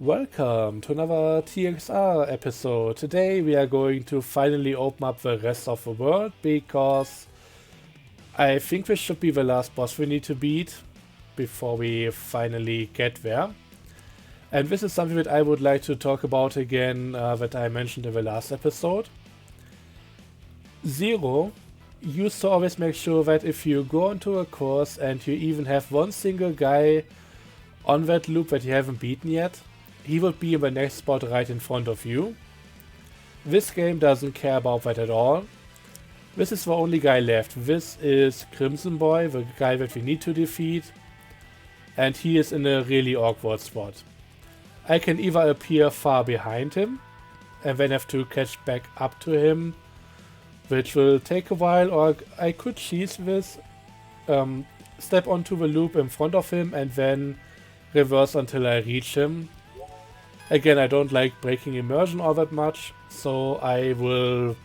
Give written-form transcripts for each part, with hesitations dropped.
Welcome to another TXR episode. Today we are going to finally open up the rest of the world because I think this should be the last boss we need to beat before we finally get there. And this is something that I would like to talk about again that I mentioned in the last episode. Zero used to always make sure that if you go onto a course and you even have one single guy on that loop that you haven't beaten yet, he would be in the next spot right in front of you. This game doesn't care about that at all. This is the only guy left. This is Crimson Boy, the guy that we need to defeat. And he is in a really awkward spot. I can either appear far behind him and then have to catch back up to him, which will take a while, or I could cheese this, step onto the loop in front of him and then reverse until I reach him. Again, I don't like breaking immersion all that much, so I will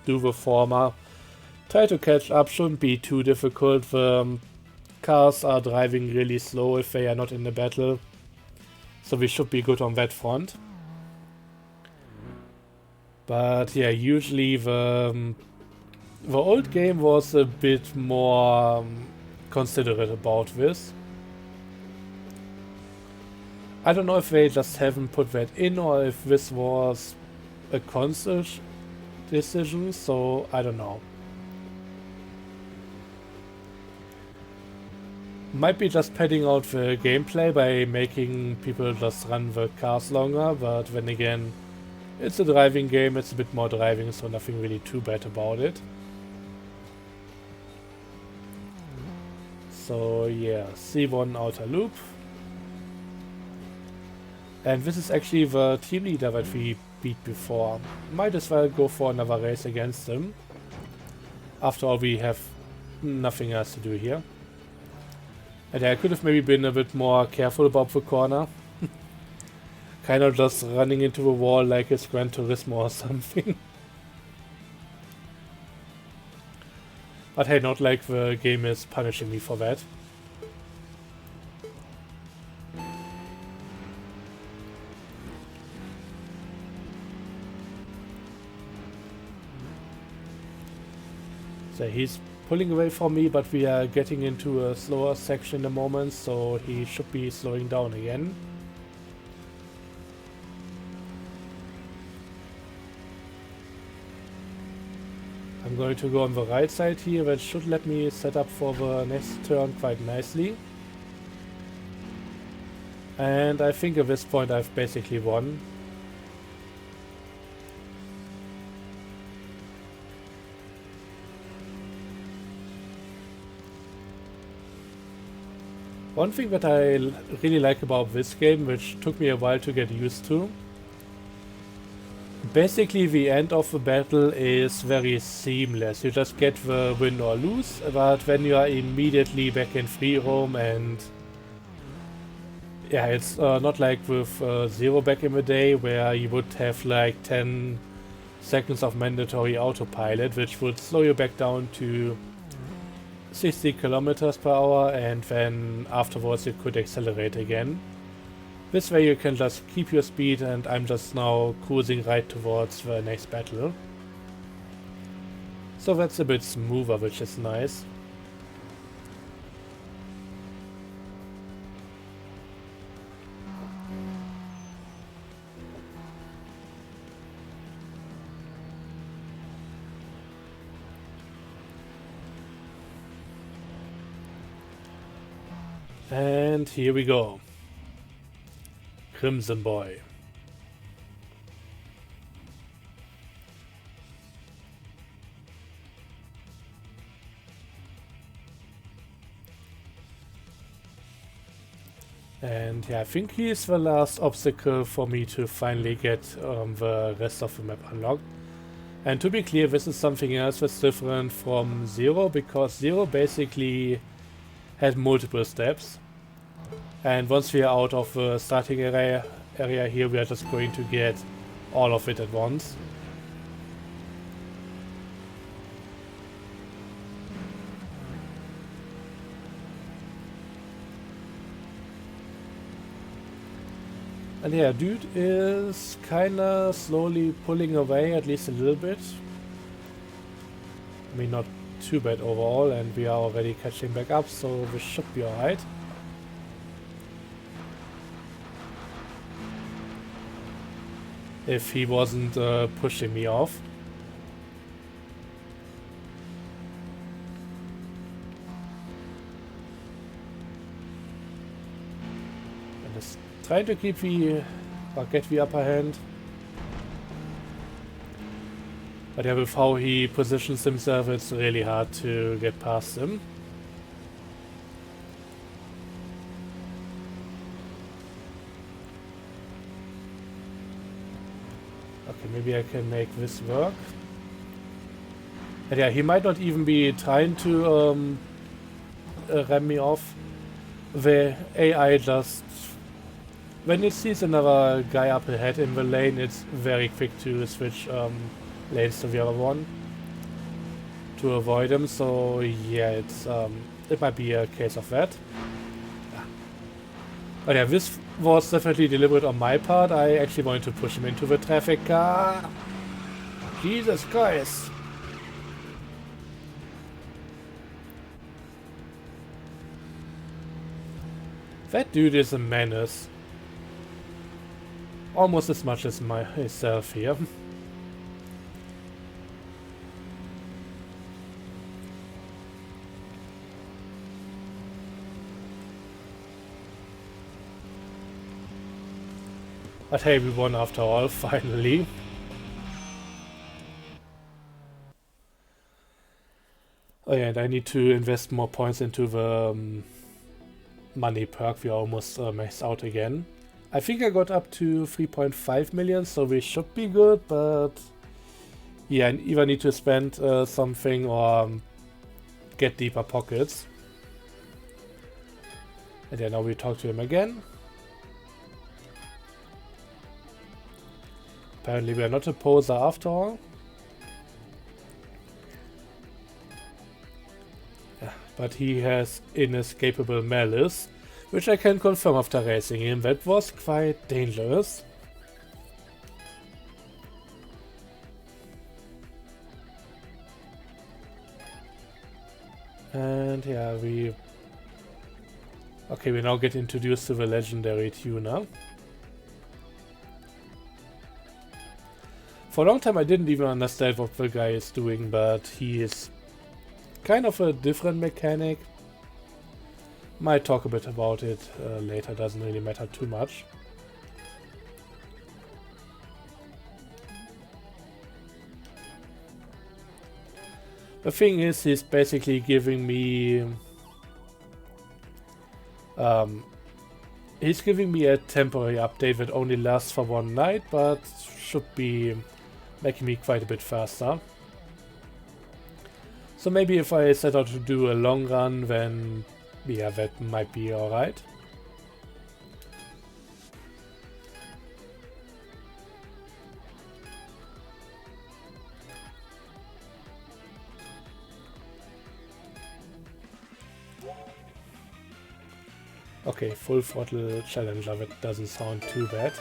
do the former. Try to catch up, shouldn't be too difficult. The cars are driving really slow if they are not in the battle, so we should be good on that front. But yeah, usually the old game was a bit more considerate about this. I don't know if they just haven't put that in or if this was a conscious decision, so I don't know. Might be just padding out the gameplay by making people just run the cars longer, but then again, it's a driving game, it's a bit more driving, so nothing really too bad about it. So yeah, C1 outer loop. And this is actually the team leader that we beat before. Might as well go for another race against him. After all, we have nothing else to do here. And I could have maybe been a bit more careful about the corner. Kind of just running into the wall like it's Gran Turismo or something. But hey, not like the game is punishing me for that. So he's pulling away from me, but we are getting into a slower section in the moment, so he should be slowing down again. I'm going to go on the right side here, that should let me set up for the next turn quite nicely. And I think at this point I've basically won. One thing that I really like about this game, which took me a while to get used to, basically the end of the battle is very seamless. You just get the win or lose, but then you are immediately back in free roam, and yeah, it's not like with Zero back in the day where you would have like 10 seconds of mandatory autopilot, which would slow you back down to 60 kilometers per hour, and then afterwards you could accelerate again. This way you can just keep your speed, and I'm just now cruising right towards the next battle. So that's a bit smoother, which is nice. And here we go. Crimson Boy. And yeah, I think he is the last obstacle for me to finally get the rest of the map unlocked. And to be clear, this is something else that's different from Zero, because Zero basically had multiple steps. And once we are out of the starting area here, we are just going to get all of it at once. And yeah, dude is kinda slowly pulling away, at least a little bit. I mean, not too bad overall, and we are already catching back up, so we should be alright. If he wasn't pushing me off. And is trying to keep the or get the upper hand. But yeah, with how he positions himself, it's really hard to get past him. Okay, maybe I can make this work. And yeah, he might not even be trying to ram me off. The AI just... When it sees another guy up ahead in the lane, it's very quick to switch lanes to the other one to avoid him. So yeah, it's it might be a case of that. But yeah, this was definitely deliberate on my part. I actually wanted to push him into the traffic car. Jesus Christ. That dude is a menace. Almost as much as myself here. But hey, we won after all, finally. Oh yeah, and I need to invest more points into the money perk. We almost maxed out again. I think I got up to 3.5 million, so we should be good, but yeah, I either need to spend something or get deeper pockets. And yeah, now we talk to him again. Apparently we are not a poser after all. Yeah, but he has inescapable malice, which I can confirm after racing him. That was quite dangerous. And yeah, we now get introduced to the legendary tuner. For a long time I didn't even understand what the guy is doing, but he is kind of a different mechanic. Might talk a bit about it later, doesn't really matter too much. The thing is, he's basically giving me a temporary update that only lasts for one night, but should be making me quite a bit faster. So maybe if I set out to do a long run, then yeah, that might be alright. Okay, full throttle challenger, that doesn't sound too bad.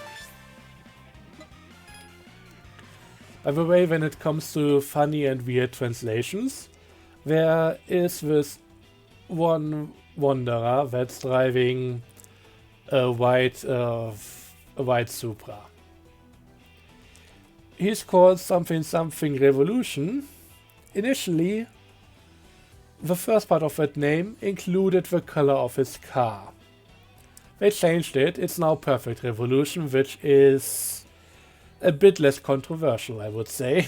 By the way, when it comes to funny and weird translations, there is this one wanderer that's driving a white Supra. He's called something Revolution. Initially, the first part of that name included the color of his car. They changed it, it's now Perfect Revolution, which is a bit less controversial, I would say.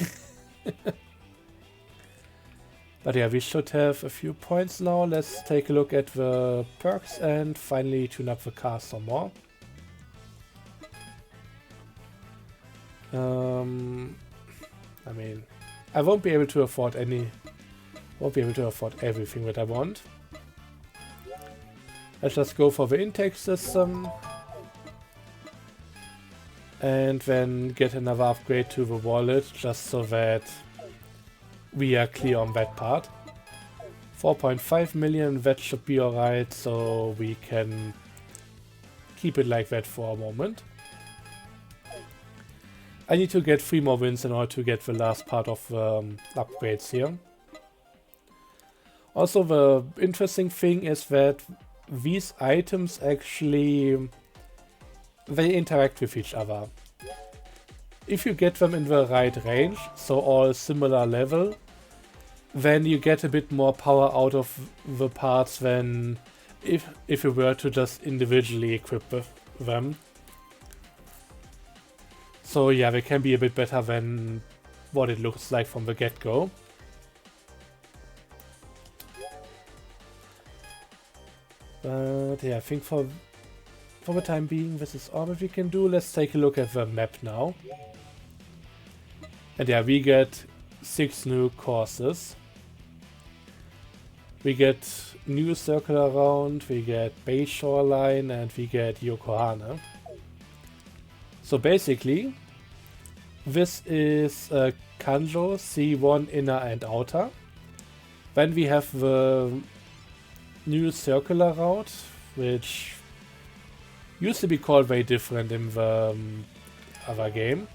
But yeah, we should have a few points now. Let's take a look at the perks and finally tune up the car some more. I mean, I won't be able to afford everything that I want. Let's just go for the intake system. And then get another upgrade to the wallet, just so that we are clear on that part. 4.5 million, that should be alright, so we can keep it like that for a moment. I need to get 3 more wins in order to get the last part of upgrades here. Also, the interesting thing is that these items actually, they interact with each other. If you get them in the right range, so all similar level, then you get a bit more power out of the parts than if you were to just individually equip them. So yeah, they can be a bit better than what it looks like from the get-go. But yeah, I think for the time being this is all that we can do. Let's take a look at the map now. And yeah, we get 6 new courses. We get new circle around, we get Bay Shoreline, and we get Yokohama. So basically, this is Kanjo, C1 inner and outer. Then we have the new circular route, which used to be called very different in the other game.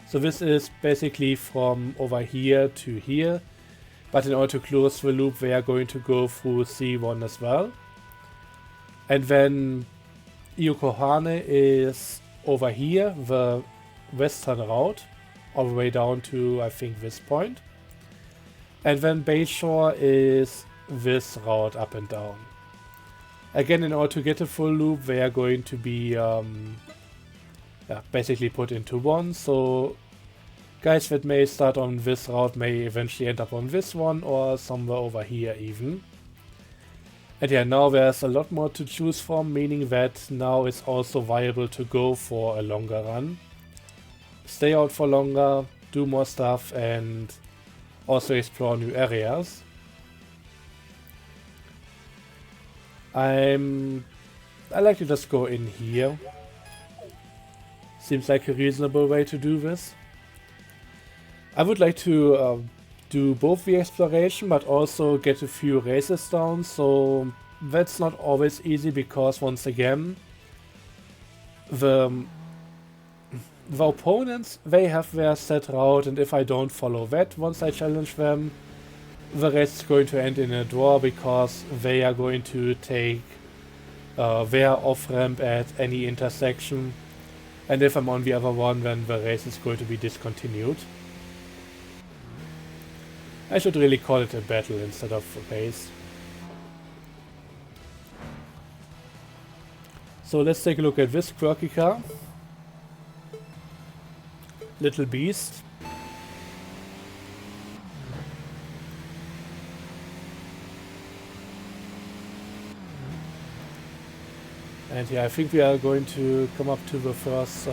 So this is basically from over here to here, but in order to close the loop we are going to go through C1 as well. And then Yokohama is over here, the western route, all the way down to I think this point. And then Bayshore is this route up and down. Again, in order to get a full loop, they are going to be basically put into one. So guys that may start on this route may eventually end up on this one or somewhere over here even. And yeah, now there's a lot more to choose from, meaning that now it's also viable to go for a longer run. Stay out for longer, do more stuff, and also explore new areas. I like to just go in here. Seems like a reasonable way to do this. I would like to do both the exploration but also get a few races down, so that's not always easy because once again the opponents, they have their set route, and if I don't follow that once I challenge them, the race is going to end in a draw because they are going to take their off-ramp at any intersection, and if I'm on the other one then the race is going to be discontinued. I should really call it a battle instead of a race. So let's take a look at this quirky car. Little Beast. And yeah, I think we are going to come up to the first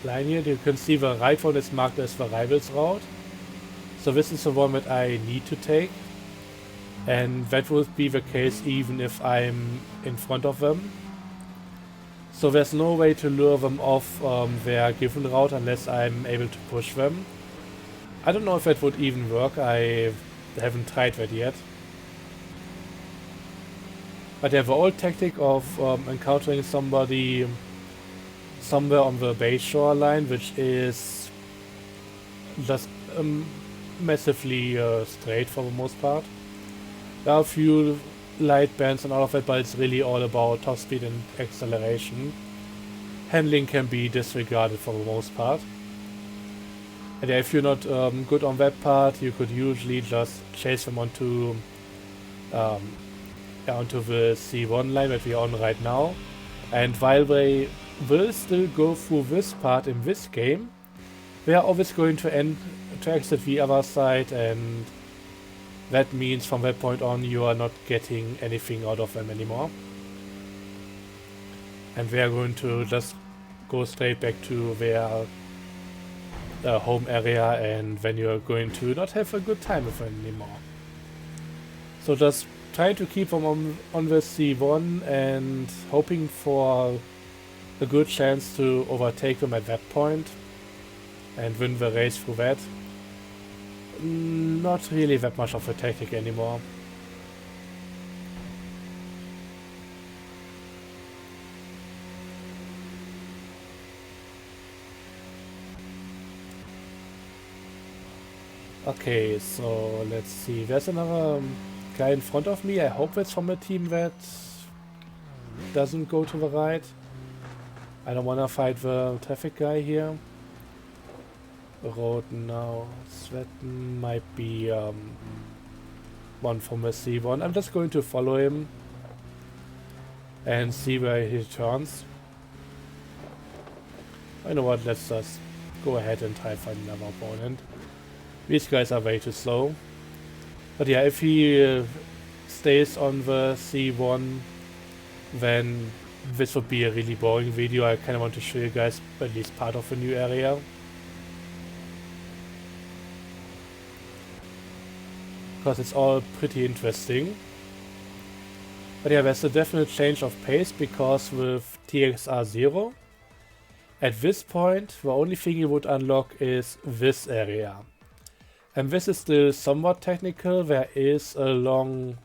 line here. You can see the right one is marked as the Rivals route. So this is the one that I need to take. And that will be the case even if I'm in front of them. So there's no way to lure them off their given route unless I'm able to push them. I don't know if that would even work, I haven't tried that yet. But yeah, the old tactic of encountering somebody somewhere on the Bay Shoreline, which is just massively straight for the most part. There are a few light bands and all of that, but it's really all about top speed and acceleration. Handling can be disregarded for the most part. And yeah, if you're not good on that part, you could usually just chase them onto the C1 line that we are on right now. And while they will still go through this part in this game, they are always going to exit the other side, and that means from that point on you are not getting anything out of them anymore. And they are going to just go straight back to their home area, and then you are going to not have a good time with them anymore. So just trying to keep them on the C1 and hoping for a good chance to overtake them at that point and win the race through that. Not really that much of a tactic anymore. Okay, so let's see. There's another guy in front of me. I hope it's from a team that doesn't go to the right. I don't want to fight the traffic guy here. Road now. That might be one from the C1. I'm just going to follow him and see where he turns. You know what, let's just go ahead and try to find another opponent. These guys are way too slow. But yeah, if he stays on the C1, then this would be a really boring video. I kind of want to show you guys at least part of a new area. Because it's all pretty interesting. But yeah, there's a definite change of pace because with TXR Zero, at this point, the only thing you would unlock is this area. And this is still somewhat technical. There is a long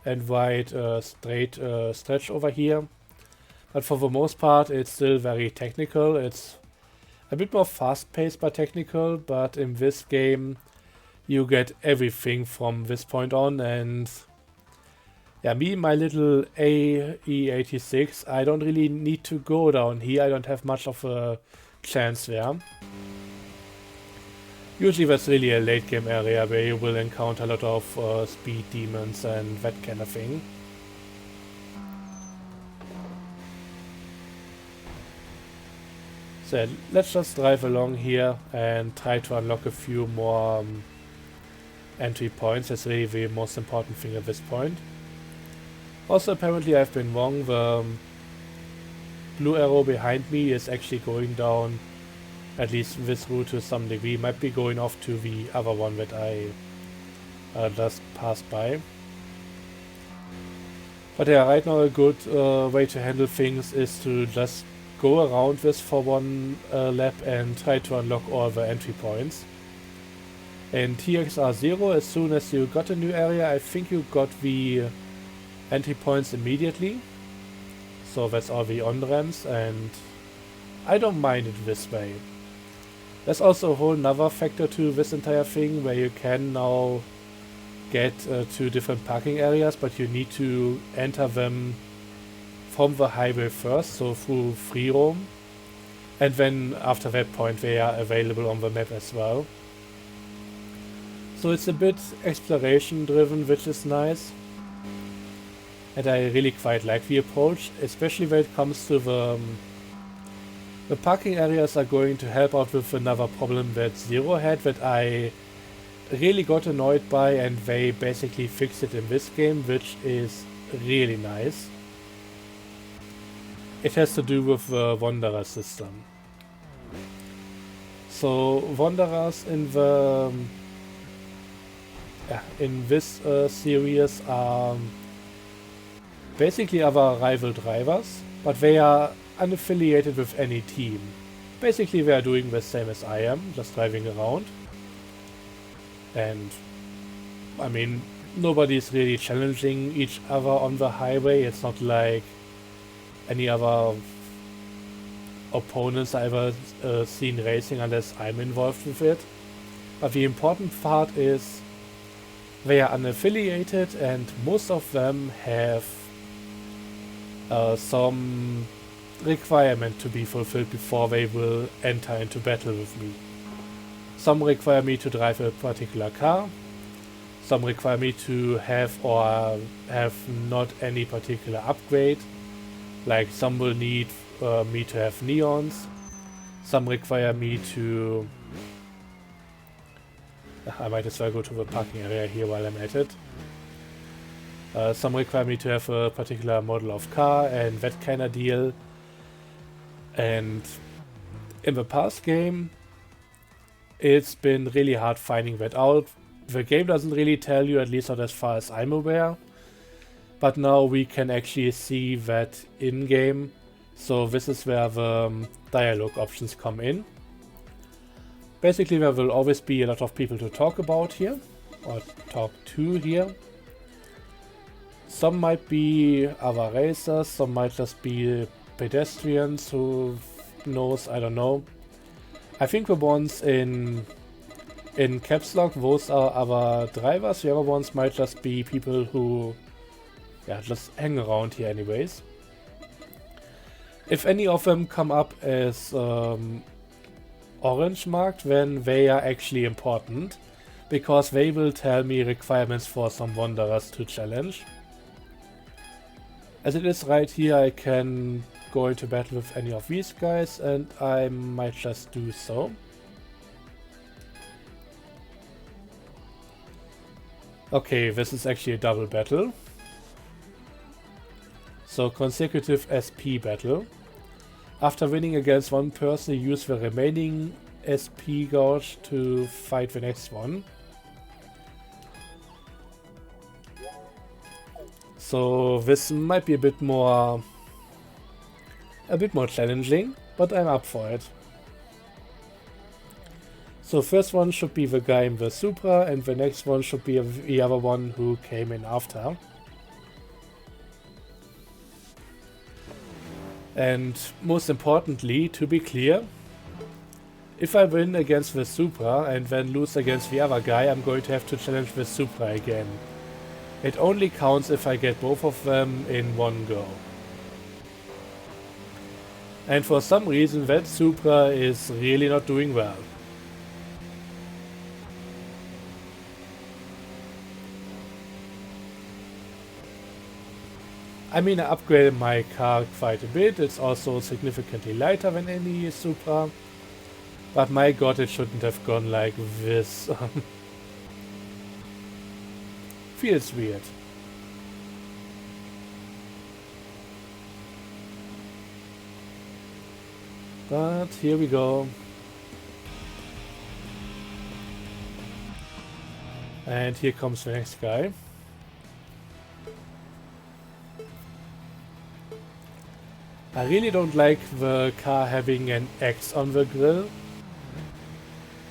and wide straight stretch over here. But for the most part, it's still very technical. It's a bit more fast-paced but technical, but in this game, you get everything from this point on. And yeah, me, my little AE86, I don't really need to go down here. I don't have much of a chance there. Usually that's really a late game area where you will encounter a lot of speed demons and that kind of thing. So let's just drive along here and try to unlock a few more entry points. That's really the most important thing at this point. Also, apparently I've been wrong. The blue arrow behind me is actually going down at least this route to some degree. Might be going off to the other one that I just passed by. But yeah, right now a good way to handle things is to just go around this for one lap and try to unlock all the entry points. In TXR Zero, as soon as you got a new area, I think you got the entry points immediately. So that's all the on-ramps, and I don't mind it this way. There's also a whole nother factor to this entire thing where you can now get to different parking areas, but you need to enter them from the highway first, so through free roam. And then after that point they are available on the map as well. So it's a bit exploration driven, which is nice. And I really quite like the approach, especially when it comes to the parking areas are going to help out with another problem that Zero had that I really got annoyed by, and they basically fixed it in this game, which is really nice. It has to do with the Wanderer system. So Wanderers in the in this series are basically other rival drivers, but they are unaffiliated with any team. Basically they are doing the same as I am, just driving around. And I mean, nobody's really challenging each other on the highway. It's not like any other opponents I've ever seen racing unless I'm involved with it. But the important part is they are unaffiliated, and most of them have some requirement to be fulfilled before they will enter into battle with me. Some require me to drive a particular car, some require me to have or have not any particular upgrade, like some will need me to have neons, some require me to... I might as well go to the parking area here while I'm at it. Some require me to have a particular model of car and that kind of deal. And in the past game, it's been really hard finding that out. The game doesn't really tell you, at least not as far as I'm aware. But now we can actually see that in-game. So this is where the dialogue options come in. Basically there will always be a lot of people to talk about here, or talk to here. Some might be other racers, some might just be pedestrians, who knows, I don't know. I think the ones in In caps lock, those are our drivers. The other ones might just be people who, yeah, just hang around here anyways. If any of them come up as orange marked, then they are actually important, because they will tell me requirements for some wanderers to challenge. As it is right here, I can go into battle with any of these guys, and I might just do so. Okay, this is actually a double battle. So consecutive SP battle. After winning against one person, you use the remaining SP gauge to fight the next one. So this might be a bit more challenging, but I'm up for it. So first one should be the guy in the Supra, and the next one should be the other one who came in after. And most importantly, to be clear, if I win against the Supra and then lose against the other guy, I'm going to have to challenge the Supra again. It only counts if I get both of them in one go. And for some reason that Supra is really not doing well. I mean, I upgraded my car quite a bit. It's also significantly lighter than any Supra. But my god, it shouldn't have gone like this. Feels weird. But here we go. And here comes the next guy. I really don't like the car having an X on the grille.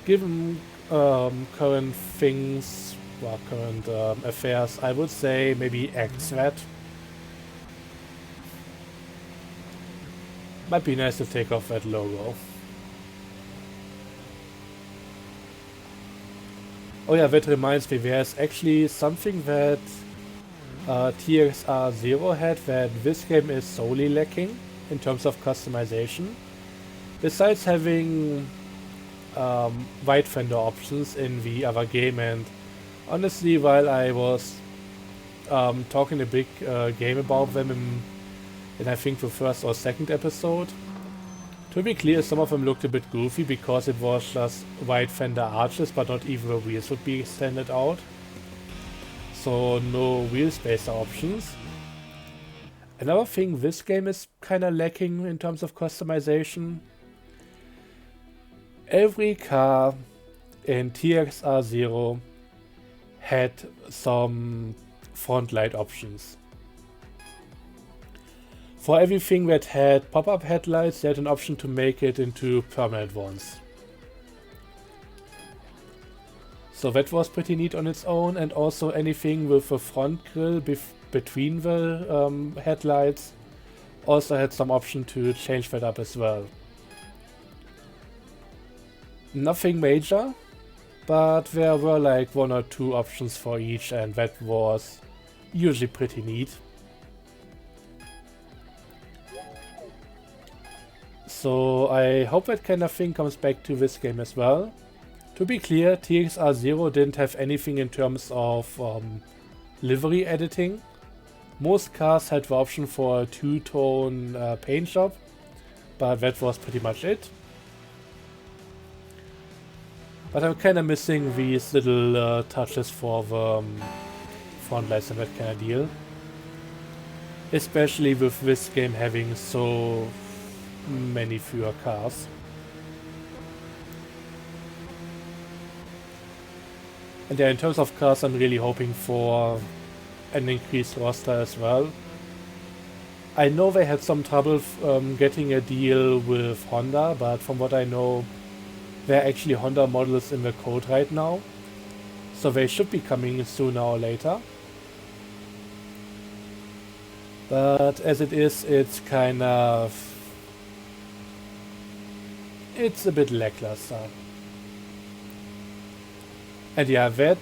Given current things, well, current affairs, I would say maybe X that. Might be nice to take off that logo. Oh yeah, that reminds me, there's actually something that TXR Zero had that this game is solely lacking in terms of customization. Besides having white fender options in the other game, and honestly, while I was talking a big game about them in I think the first or second episode, to be clear, some of them looked a bit goofy because it was just white fender arches, but not even the wheels would be extended out. So no wheel spacer options. Another thing this game is kinda lacking in terms of customization. Every car in TXR Zero had some front light options. For everything that had pop-up headlights, they had an option to make it into permanent ones. So that was pretty neat on its own, and also anything with a front grille between the headlights also had some option to change that up as well. Nothing major, but there were like one or two options for each, and that was usually pretty neat. So I hope that kind of thing comes back to this game as well. To be clear, TXR Zero didn't have anything in terms of livery editing. Most cars had the option for a two-tone paint job, but that was pretty much it. But I'm kind of missing these little touches for the front lights and that kind of deal. Especially with this game having so many fewer cars. And yeah, in terms of cars, I'm really hoping for an increased roster as well. I know they had some trouble getting a deal with Honda, but from what I know, there are actually Honda models in the code right now. So they should be coming sooner or later. But as it is, it's kind of... it's a bit lackluster. And yeah, that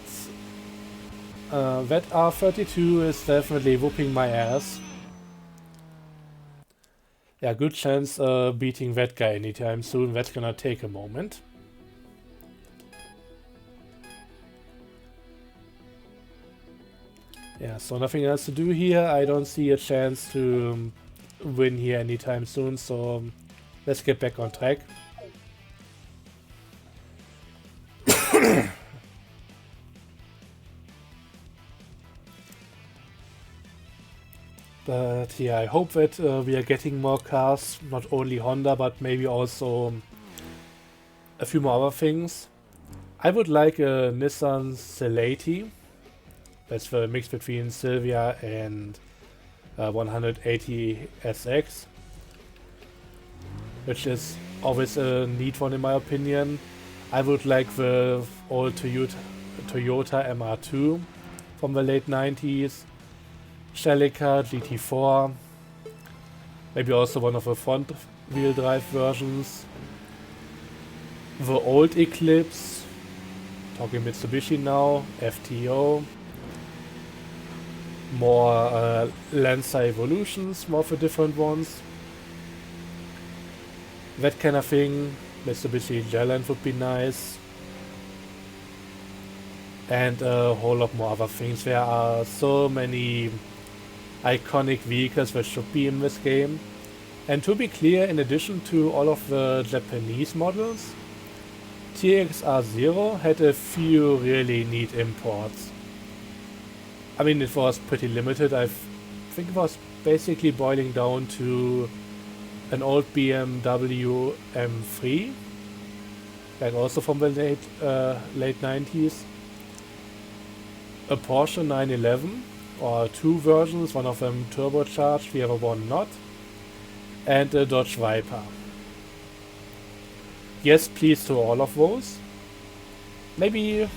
R32 is definitely whooping my ass. Yeah, good chance beating that guy anytime soon. That's gonna take a moment. Yeah, so nothing else to do here. I don't see a chance to win here anytime soon, so let's get back on track. But yeah, I hope that we are getting more cars, not only Honda, but maybe also a few more other things. I would like a Nissan Celatie. That's the mix between Silvia and 180 SX, which is always a neat one in my opinion. I would like the old Toyota MR2 from the late 90s, Celica GT4, maybe also one of the front wheel drive versions, the old Eclipse, talking Mitsubishi now, FTO, more Lancer Evolutions, more of the different ones. That kind of thing. Mitsubishi Geland would be nice. And a whole lot more other things. There are so many iconic vehicles that should be in this game. And to be clear, in addition to all of the Japanese models, TXR Zero had a few really neat imports. I mean, it was pretty limited. I think it was basically boiling down to an old BMW M3, like also from the late 90s, a Porsche 911, or two versions, one of them turbocharged, the other one not, and a Dodge Viper. Yes, please to all of those. Maybe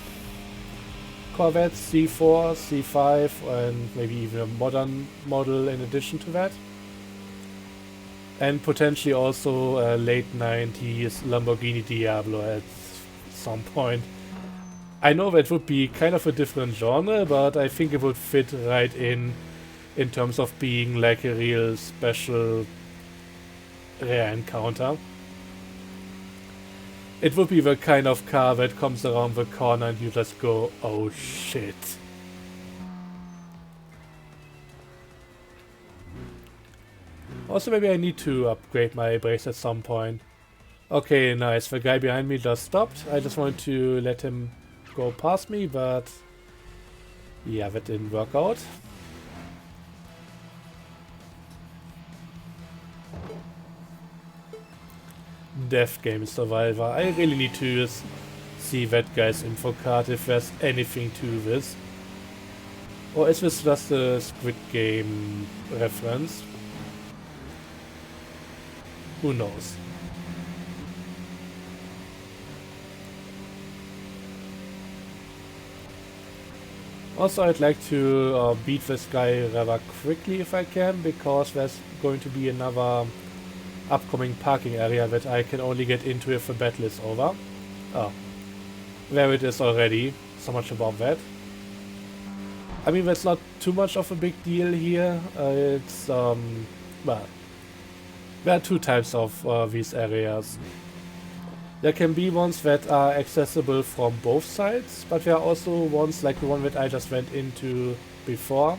Corvette C4, C5, and maybe even a modern model in addition to that. And potentially also a late 90s Lamborghini Diablo at some point. I know that would be kind of a different genre, but I think it would fit right in terms of being like a real special rare encounter. It would be the kind of car that comes around the corner and you just go, oh shit. Also, maybe I need to upgrade my brakes at some point. Okay, nice. The guy behind me just stopped. I just wanted to let him go past me, but yeah, that didn't work out. Death Game Survivor. I really need to see that guy's info card if there's anything to this. Or is this just a Squid Game reference? Who knows? Also, I'd like to beat this guy rather quickly if I can, because there's going to be another upcoming parking area that I can only get into if the battle is over. Oh, there it is already. So much about that. I mean, that's not too much of a big deal here. It's, well, there are two types of these areas. There can be ones that are accessible from both sides, but there are also ones like the one that I just went into before,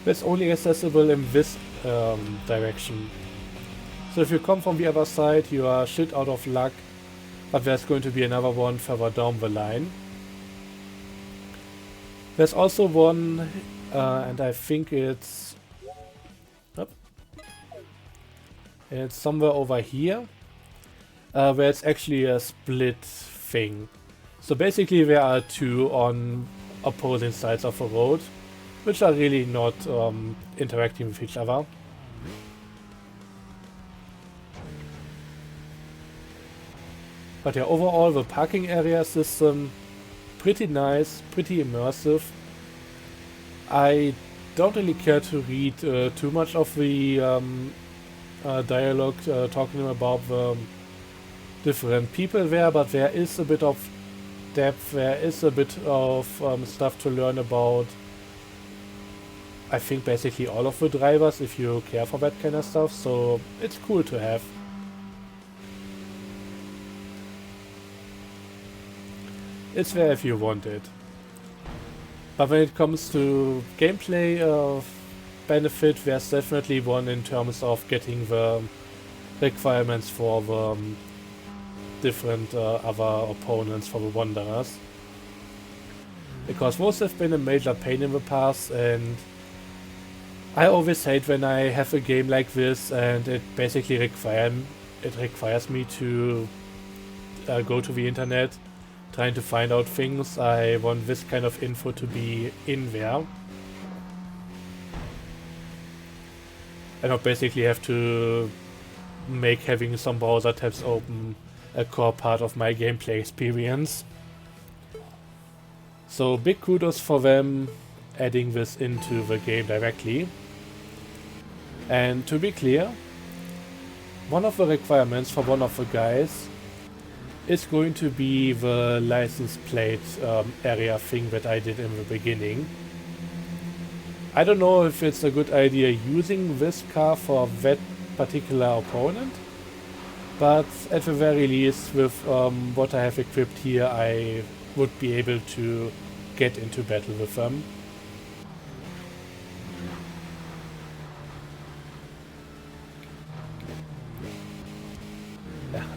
that's only accessible in this direction. So if you come from the other side, you are shit out of luck, but there's going to be another one further down the line. There's also one, and I think it's somewhere over here, where it's actually a split thing. So basically there are two on opposing sides of a road, which are really not interacting with each other. But yeah, overall the parking area system, pretty nice, pretty immersive. I don't really care to read too much of the dialogue talking about the different people there, but there is a bit of depth. There is a bit of stuff to learn about. I think basically all of the drivers if you care for that kind of stuff, so it's cool to have. It's there if you want it. But when it comes to gameplay benefit, there's definitely one in terms of getting the requirements for the different other opponents for the Wanderers. Because those have been a major pain in the past, and I always hate when I have a game like this and it basically requires me to go to the internet trying to find out things. I want this kind of info to be in there. I don't basically have to make having some browser tabs open a core part of my gameplay experience. So big kudos for them adding this into the game directly. And to be clear, one of the requirements for one of the guys is going to be the license plate area thing that I did in the beginning. I don't know if it's a good idea using this car for that particular opponent, but at the very least with what I have equipped here I would be able to get into battle with them.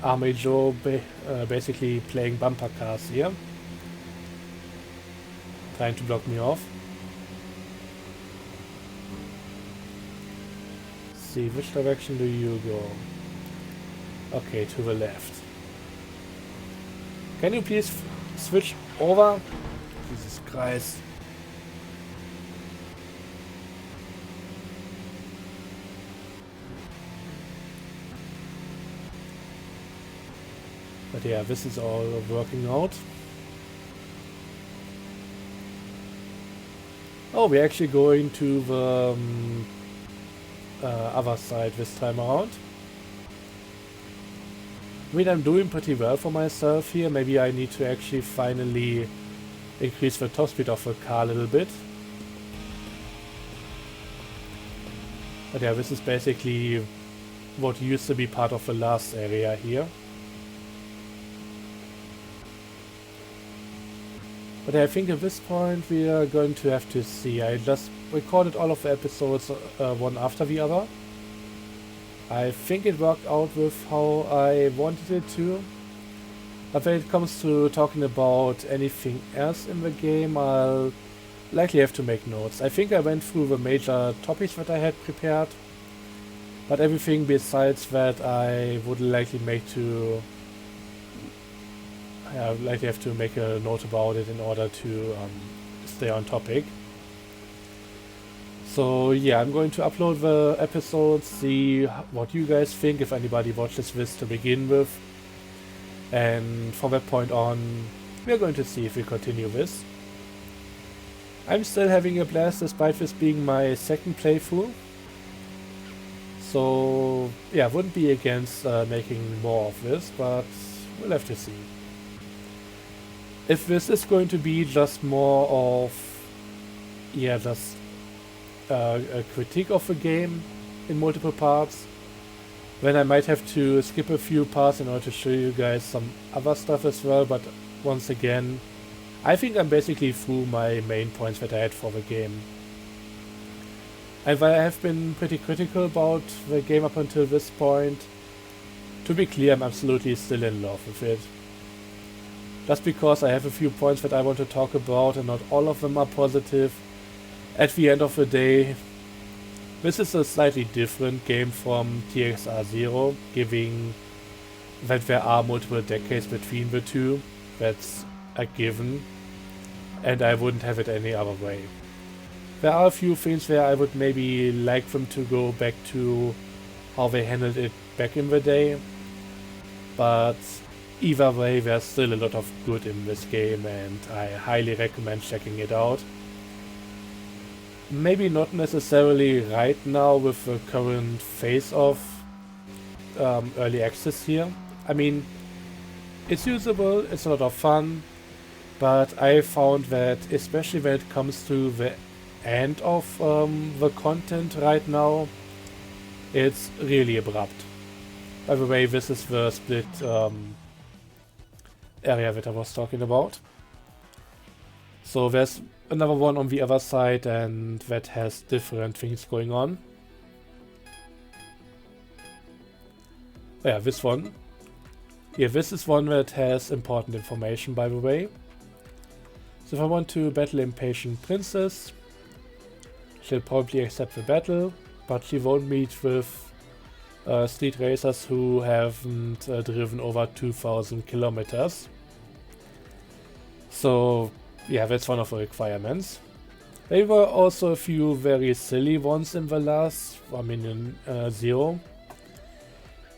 Army Joe basically playing bumper cars here, trying to block me off. See, which direction do you go? Okay, to the left. Can you please switch over? Jesus Christ. But yeah, this is all working out. Oh, we're actually going to the other side this time around. I mean, I'm doing pretty well for myself here. Maybe I need to actually finally increase the top speed of the car a little bit. But yeah, this is basically what used to be part of the last area here. But I think at this point we are going to have to see. I just recorded all of the episodes one after the other. I think it worked out with how I wanted it to. But when it comes to talking about anything else in the game, I'll likely have to make notes. I think I went through the major topics that I had prepared. But everything besides that I would likely have to make a note about it in order to stay on topic. So yeah, I'm going to upload the episodes, see what you guys think, if anybody watches this to begin with. And from that point on, we're going to see if we continue this. I'm still having a blast despite this being my second playthrough. So yeah, wouldn't be against making more of this, but we'll have to see. If this is going to be just more of, yeah, just a critique of the game in multiple parts, then I might have to skip a few parts in order to show you guys some other stuff as well. But once again, I think I'm basically through my main points that I had for the game. And while I have been pretty critical about the game up until this point, to be clear, I'm absolutely still in love with it. Just because I have a few points that I want to talk about and not all of them are positive, at the end of the day, this is a slightly different game from TXR Zero, given that there are multiple decades between the two. That's a given, and I wouldn't have it any other way. There are a few things where I would maybe like them to go back to how they handled it back in the day, but either way there's still a lot of good in this game and I highly recommend checking it out. Maybe not necessarily right now with the current phase of early access here. I mean, it's usable, it's a lot of fun, but I found that especially when it comes to the end of the content right now, it's really abrupt. By the way, this is the split area that I was talking about. So there's another one on the other side, and that has different things going on. Oh yeah, this one. Yeah, this is one that has important information, by the way. So if I want to battle Impatient Princess, she'll probably accept the battle, but she won't meet with street racers who haven't driven over 2,000 kilometers. So yeah, that's one of the requirements. There were also a few very silly ones in the last, in Zero.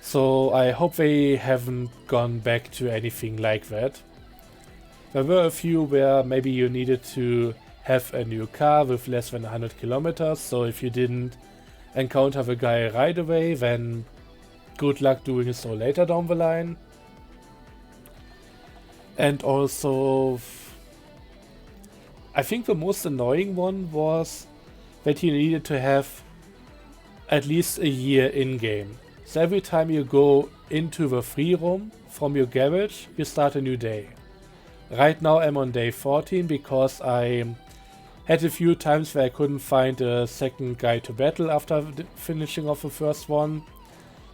So I hope they haven't gone back to anything like that. There were a few where maybe you needed to have a new car with less than 100 kilometers, so if you didn't encounter the guy right away, then good luck doing so later down the line. And also, I think the most annoying one was that you needed to have at least a year in-game. So every time you go into the free room from your garage, you start a new day. Right now I'm on day 14 because I had a few times where I couldn't find a second guy to battle after finishing off the first one.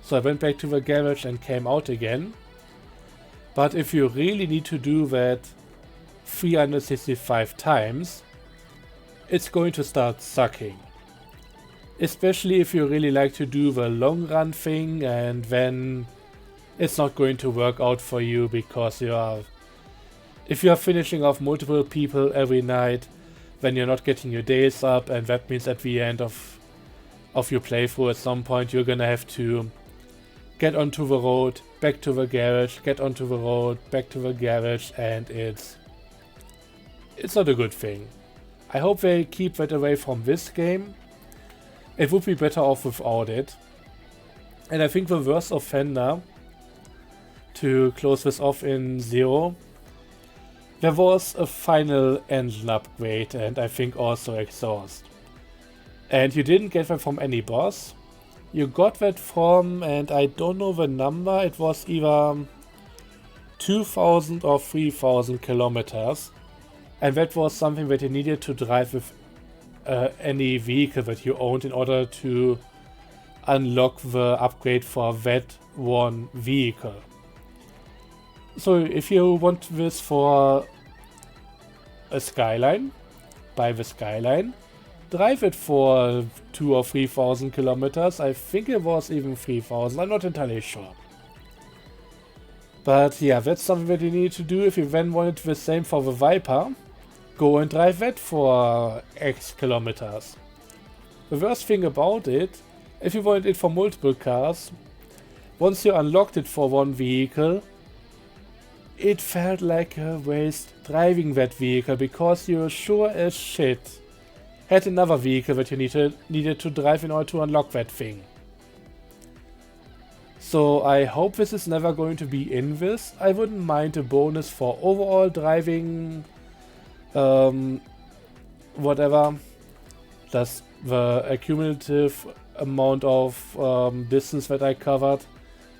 So I went back to the garage and came out again. But if you really need to do that 365 times, it's going to start sucking. Especially if you really like to do the long run thing, and then it's not going to work out for you because if you are finishing off multiple people every night, then you're not getting your days up, and that means at the end of your playthrough at some point you're gonna have to get onto the road, back to the garage, get onto the road, back to the garage, and it's not a good thing. I hope they keep that away from this game. It would be better off without it. And I think the worst offender, to close this off in Zero, there was a final engine upgrade and I think also exhaust. And you didn't get that from any boss. You got that from, and I don't know the number, it was either 2,000 or 3,000 kilometers. And that was something that you needed to drive with any vehicle that you owned in order to unlock the upgrade for that one vehicle. So if you want this for a Skyline, buy the Skyline, drive it for 2,000 or 3,000 kilometers. I think it was even 3,000, I'm not entirely sure. But yeah, that's something that you need to do. If you then wanted the same for the Viper, go and drive that for X kilometers. The worst thing about it, if you wanted it for multiple cars, once you unlocked it for one vehicle, it felt like a waste driving that vehicle because you sure as shit had another vehicle that you needed to drive in order to unlock that thing. So I hope this is never going to be in this. I wouldn't mind a bonus for overall driving, whatever, just the accumulative amount of distance that I covered,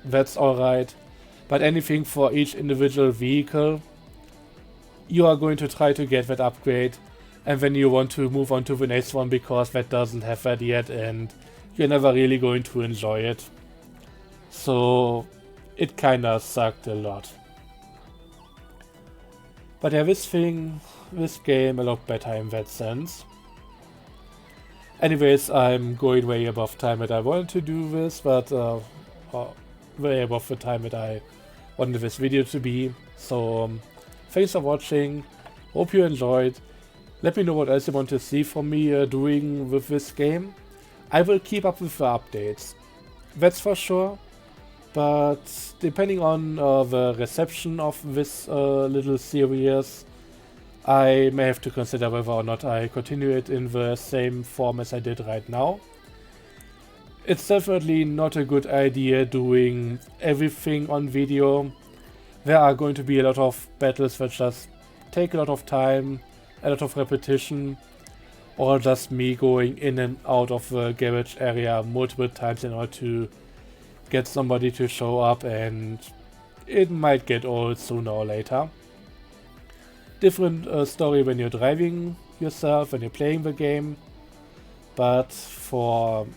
that's alright. But anything for each individual vehicle, you are going to try to get that upgrade, and then you want to move on to the next one because that doesn't have that yet and you're never really going to enjoy it. So it kinda sucked a lot. But yeah, this game a lot better in that sense. Anyways, I'm going way above time that I wanted to do this, but way above the time that I wanted this video to be. So thanks for watching, hope you enjoyed. Let me know what else you want to see from me doing with this game. I will keep up with the updates, that's for sure. But depending on the reception of this little series, I may have to consider whether or not I continue it in the same form as I did right now. It's definitely not a good idea doing everything on video. There are going to be a lot of battles that just take a lot of time, a lot of repetition, or just me going in and out of the garage area multiple times in order to get somebody to show up, and it might get old sooner or later. Different story when you're driving yourself, when you're playing the game, but for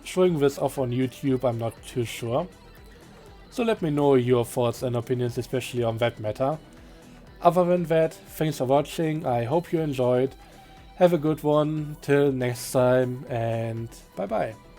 showing this off on YouTube I'm not too sure. So let me know your thoughts and opinions, especially on that matter. Other than that, thanks for watching, I hope you enjoyed. Have a good one, till next time, and bye bye.